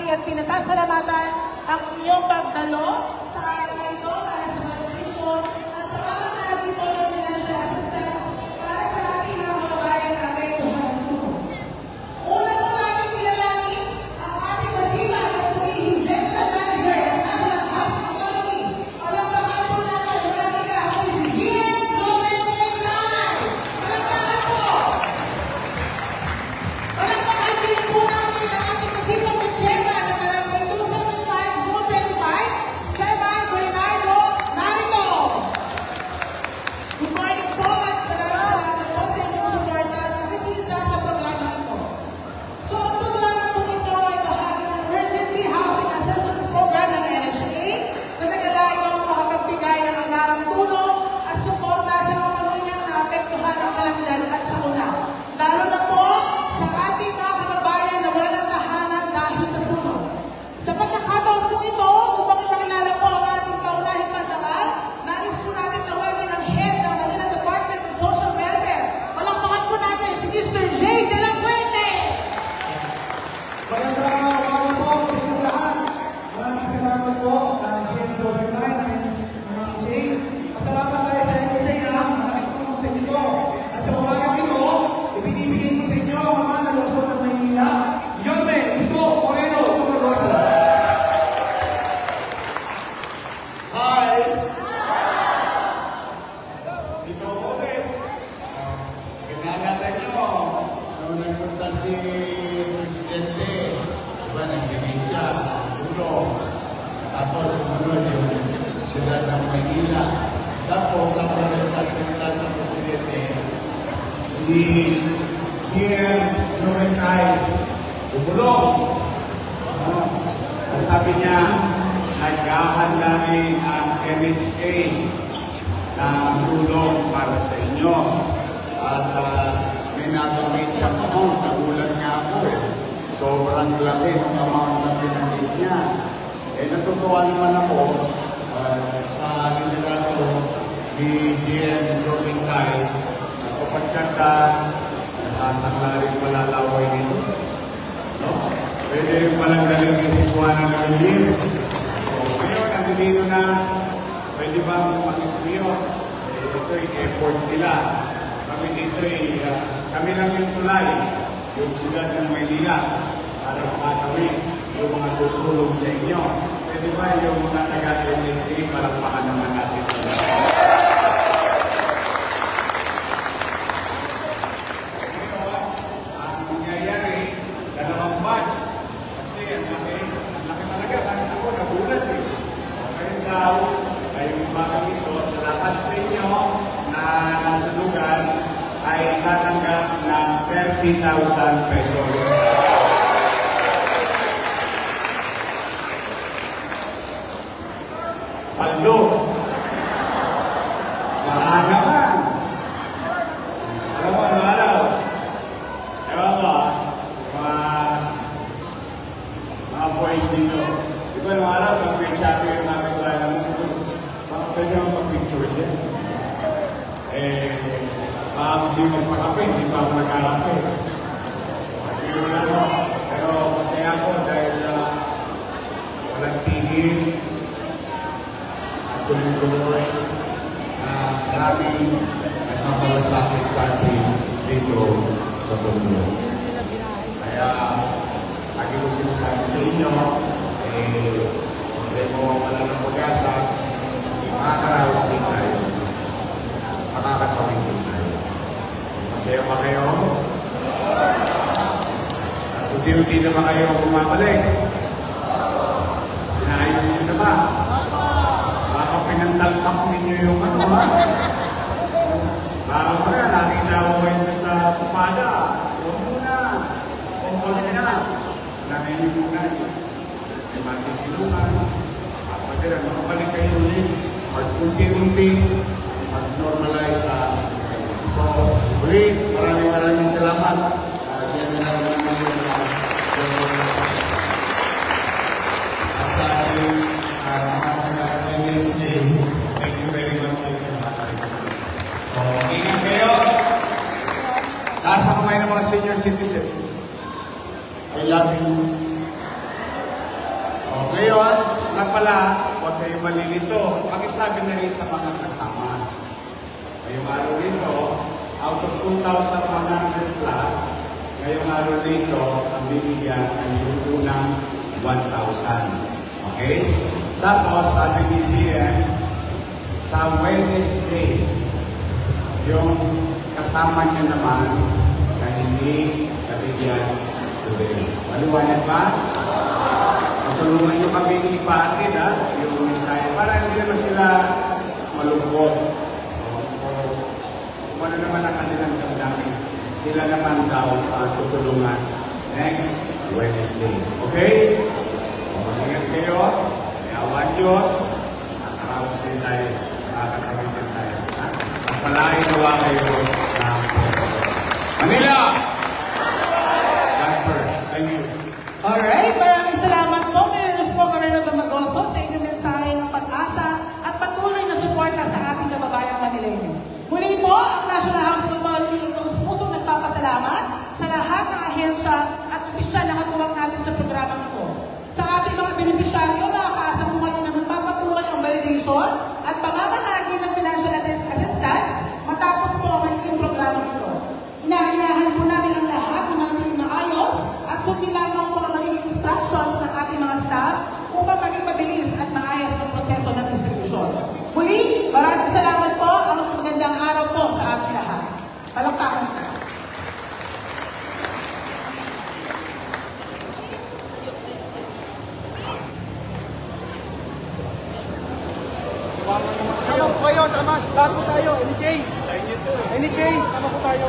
pinapapuri at pinasasalamatan ang inyong pagdalo sa araw na ito para sa celebration at pamamahagi po ng financial assistance para sa ating mga kababayan na apektuhan ng sunog. Una po natin kilalanin ang ating masipag at pumihing General Manager ng National Housing Authority. Palakpakan po natin, walang iba, kami si GM Joven Tecnay. Palakpakan po! Palakpakan din po natin ang ating masipag na chairman ng Barangay 275, Zone 25, Chairman Bernardo Narito. Good morning po at maraming salamat po sa inyong suporta at nakikisa sa programa ito. So, ang programa po ito ay bahagi ng Emergency Housing Assistance Program ng NHA na nagalayong makapagbigay ng agarang tulong at suporta sa mga pamilyang naapektuhan ng kalamidad at sakuna. Lalo na po sa ating mga kababayan na wala ng tahanan dahil sa sunog. Sa pagkakataon po ito, upang ipakilala po ang ating paunahing pandangal, nais po natin tawagin ang head ng Manila Department of Social Welfare. Palakpakan po natin si Mr. J. De La Fuente. Magandang araw po sa inyong lahat. Maraming salamat po GM Joven Tecnay ng NHA. Pasalamat tayo sa NHA na nakitulong sa inyo po. At sa umagang ito, ibinibigay ko sa inyo ang mga nalusot ng Maynila. Yorme, Isko, Moreno, Tumarosa. Hi! Ikaw ulit. Kinalala niyo, nung nagpunta si Presidente, diba, nagbigay siya, tulong. Tapos sumunod yung siyudad ng Maynila. Tapos, ang nagsasalita sa Presidente, si GM Joven Tecnay, bumulong. Sabi niya, naghahanda rin ang NHA ng tulong para sa inyo. At may nabanggit siyang amount, nagulat nga ako eh. Sobrang laki ng amount na pinanggit niya. Natutuwa naman ako sa liderato ni GM Joven Tecnay sapagkat nasasangla rin malalaway nito. No? Pwede rin palang galing yung Cebuana na Galir. Ngayon, ang dilino na, pwede bang mag-isliyo? Ito yung effort nila. Kami dito kami lang yung tulay, yung siyudad ng Maynila, para makatawid yung mga tutulong sa inyo. Pwede ba yung mga taga-NHA, palakpakan naman natin sila. Ang mangyayari, dalawang batch. Kasi ang laki talaga. Kahit ako, nagulat eh. Ngayon daw, ngayong umaga ito, sa lahat sa inyo na nasa lugar, ay tatanggap ng 30,000 pesos. Paldo. Baka naman. Alam mo, ano araw? Ewan ko, mga boys dito. Di ba, ano araw, pag may chat yung namin ba naman, baka pwede akong mag-picture yan. Baka gusto yung magpakape, hindi pa ako nagkakape. Pero ano, pero masaya ako dahil walang tigil. Tuloy-tuloy na maraming nagpapalasakit sa atin dito sa mundo. Kaya, lagi ko sinasabi sa inyo, hindi mo wala ng pag-asa, makakaraos din tayo, makakatawin din tayo. Masaya pa kayo? At unti-unti naman kayo bumabalik. Inaayos nyo na ba? Pinagtalpak ninyo yung ano ha? Baka pa nga, nakita ko kayo sa pupada. Huwag muna. Huwag na. Nangyayari muna. May masisilungan. Kapag makabalik kayo ulit. Unti-unti, mag-normalize sa so, ulit, maraming salamat. General Manager at sa ating NHA. Thank you very much sa inyo. So, ingat kayo. Taas ang kamay ng mga senior citizen. I love you. Ngayon, nga pala, huwag kayong malilito. Pakisabi na rin sa mga kasama. Ngayong araw nito, out of 2,100 plus, ngayong araw nito, ang bibigyan ay yung unang 1,000. Okay? Tapos, sabi ni GM, sa Wednesday, yung kasama niya naman na hindi nabigyan today. Maliwanag ba? Tulungan nyo kami ipatid yung mensahe para hindi naman sila malungkot. Kung ano naman ang kanilang damdamin, sila naman daw tutulungan next Wednesday. Okay? Ingat kayo. May awan Diyos. Nakaraos din tayo. Nakakatawid din tayo. Pagpalain nawa kayo ng Manila! God first. Thank you. Alright, maraming salamat po, Mayor Isko Moreno Damagoso, sa inyong mensahe ng pag-asa at patuloy na suporta sa ating kababayang Manileño. Muli po, ang National House of Authority ay pusong nagpapasalamat sa lahat ng ahensya at opisyal na katuwang natin sa programang ito. Sa ating mga benepisyaryo, makakaasa po kayo na magpapatuloy ang validation at pamamahagi ng financial assistance matapos po ang maikling programang ito. Inaayahan po namin ang lahat na manatiling maayos at sundin lamang po ang magiging instructions ng ating mga staff upang maging mabilis at maayos ang proseso ng distribusyon. Muli, maraming salamat po at magandang araw po sa ating lahat. Palakpakan po. Sama po kayo, sama. Lahat po tayo. NHA. NHA, sama po tayo.